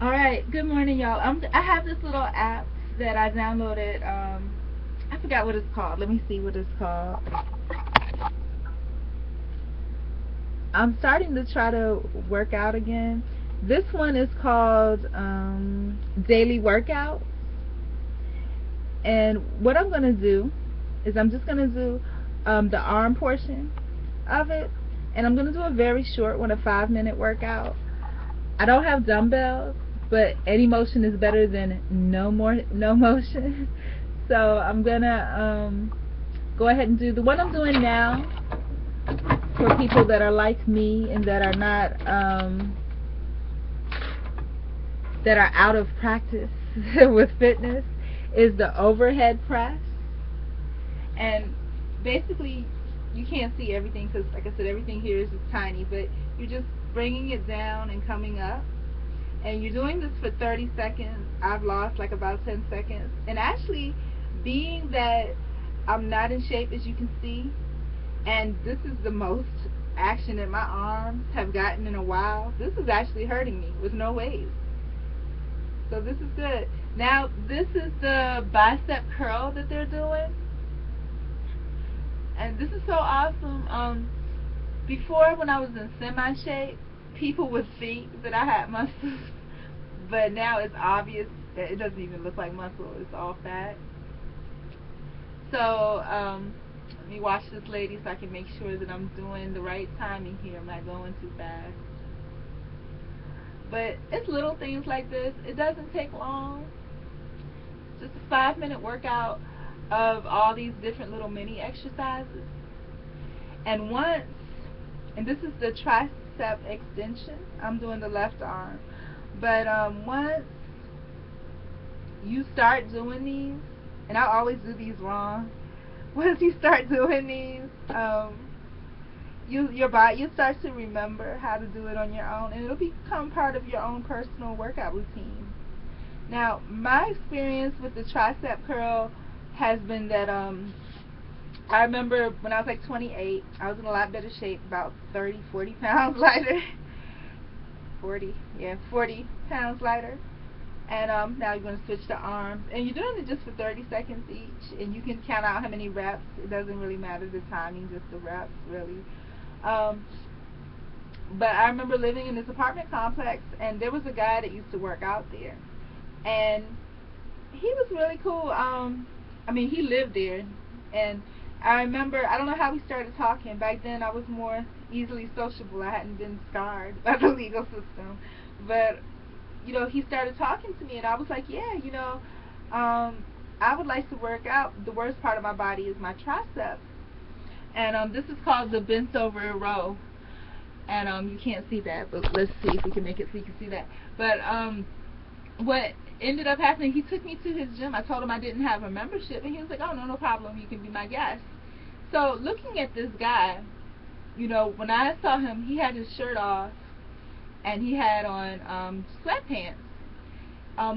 All right, good morning, y'all. I have this little app that I downloaded. I forgot what it's called. Let me see what it's called. I'm starting to try to work out again. This one is called Daily Workout. And what I'm going to do is I'm just going to do the arm portion of it. And I'm going to do a very short one, a 5-minute workout. I don't have dumbbells, but any motion is better than no motion. So I'm gonna go ahead and do the one I'm doing now for people that are like me and that are not that are out of practice with fitness is the overhead press. And basically, you can't see everything because, like I said, everything here is just tiny. But you're just bringing it down and coming up. And you're doing this for 30 seconds. I've lost like about 10 seconds. And actually, being that I'm not in shape, as you can see, and this is the most action that my arms have gotten in a while, this is actually hurting me with no waves. So this is good. Now, this is the bicep curl that they're doing. And this is so awesome. Before, when I was in semi shape, people would think that I had muscles, but now it's obvious that it doesn't even look like muscle. It's all fat. So let me watch this lady so I can make sure that I'm doing the right timing here. I'm not going too fast. But it's little things like this. It doesn't take long. It's just a 5-minute workout of all these different little mini exercises. And once, and this is the tricep extension. I'm doing the left arm. But once you start doing these, and I always do these wrong. Once you start doing these, your body, you start to remember how to do it on your own, and it'll become part of your own personal workout routine. Now, my experience with the tricep curl has been that I remember when I was like 28, I was in a lot better shape, about 30, 40 pounds lighter. 40, yeah, 40 pounds lighter. And now you're going to switch to arms. And you're doing it just for 30 seconds each. And you can count out how many reps. It doesn't really matter the timing, just the reps, really. Um, but I remember living in this apartment complex, and there was a guy that used to work out there. And he was really cool. I mean, he lived there. And I remember, I don't know how we started talking. Back then, I was more easily sociable. I hadn't been scarred by the legal system. But he started talking to me, and I was like, yeah, I would like to work out. The worst part of my body is my triceps, and this is called the bent over row. And you can't see that, but let's see if we can make it so you can see that. But what ended up happening, he took me to his gym. I told him I didn't have a membership, and he was like, oh, no problem, you can be my guest. So looking at this guy, when I saw him, he had his shirt off, and he had on sweatpants.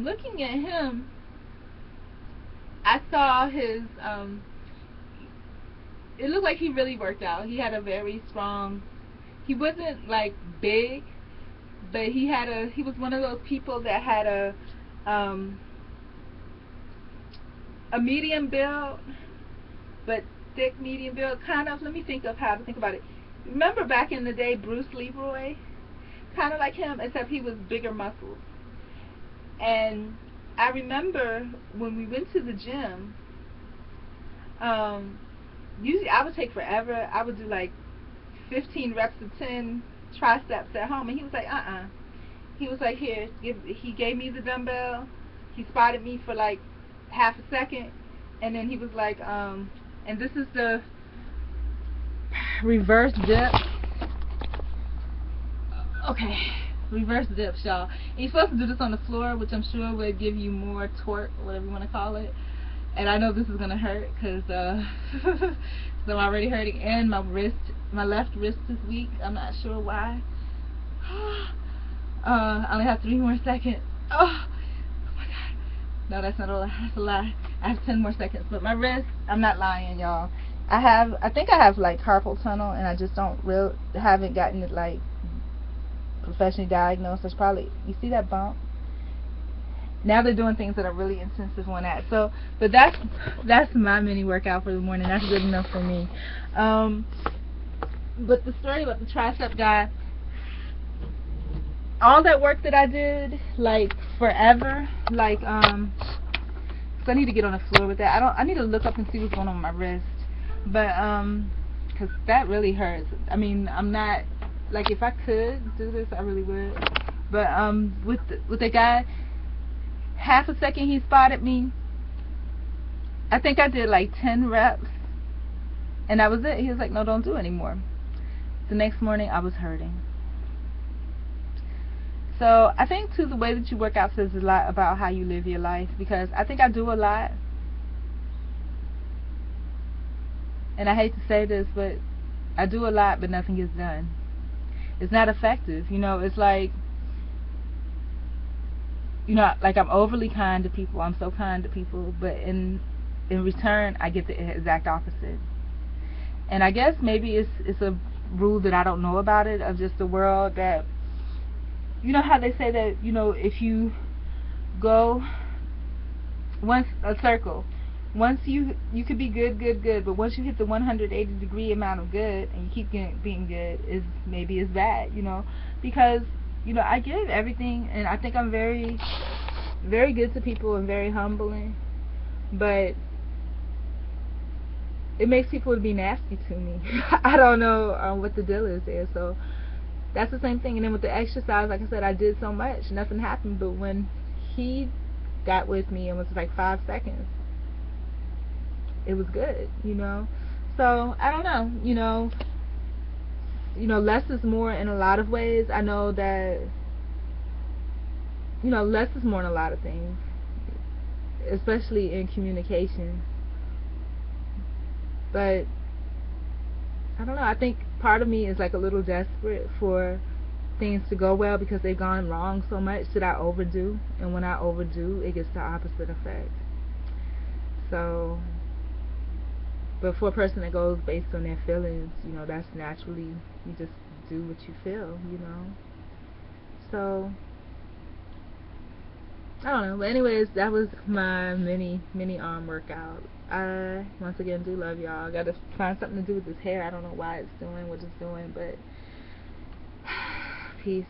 Looking at him, I saw his. It looked like he really worked out. He had a very strong. He wasn't like big, but he had a. He was one of those people that had a medium build, but thick medium build. Kind of. Let me think of how to think about it. Remember back in the day, Bruce Leroy? Kind of like him, except he was bigger muscles. And I remember when we went to the gym, usually I would take forever. I would do like 15 reps of 10 triceps at home. And he was like, He was like, here, he gave me the dumbbell. He spotted me for like half a second. And then he was like, and this is the reverse dip. Okay, reverse dips, y'all. And you're supposed to do this on the floor, which I'm sure would give you more torque, whatever you want to call it. And I know this is gonna hurt because so I'm already hurting, and my left wrist is weak. I'm not sure why. I only have 3 more seconds. Oh my God. No, that's not a lie. That's a lie. I have 10 more seconds, but my wrist. I'm not lying, y'all. I think I have like carpal tunnel, and I just haven't gotten it like professionally diagnosed. There's probably, you see that bump? Now they're doing things that are really intensive on that. So, but that's my mini workout for the morning. That's good enough for me. But the story about the tricep guy, all that work that I did, like forever, like so I need to get on the floor with that. I need to look up and see what's going on with my wrist, but cause that really hurts. I mean, I'm not, like, if I could do this, I really would. But with the guy, half a second he spotted me. I think I did like 10 reps, and that was it. He was like, no, don't do anymore. The next morning I was hurting. So I think too, the way that you work out says a lot about how you live your life, because I think I do a lot, and I hate to say this, but I do a lot but nothing gets done. It's not effective. You know, it's like, you know, like I'm overly kind to people. I'm so kind to people, but in return I get the exact opposite. And I guess maybe it's a rule that I don't know about it, of just the world, that, you know how they say that, you know, if you go once a circle, once you could be good, but once you hit the 180-degree amount of good and you keep being good, is maybe it's bad, you know, because, you know, I give everything, and I think I'm very, very good to people and very humbling, but it makes people be nasty to me. I don't know what the deal is there. So that's the same thing. And then with the exercise, like I said, I did so much, nothing happened. But when he got with me, it was like 5 seconds. It was good, you know. So I don't know, you know, less is more in a lot of ways. I know that, you know, less is more in a lot of things, especially in communication. But I don't know, I think part of me is like a little desperate for things to go well, because they've gone wrong so much that I overdo, and when I overdo, it gets the opposite effect. So, but for a person that goes based on their feelings, you know, that's naturally, you just do what you feel, you know. So I don't know, but anyways, that was my mini arm workout. I once again do love y'all. I gotta find something to do with this hair. I don't know why it's doing what it's doing, but peace.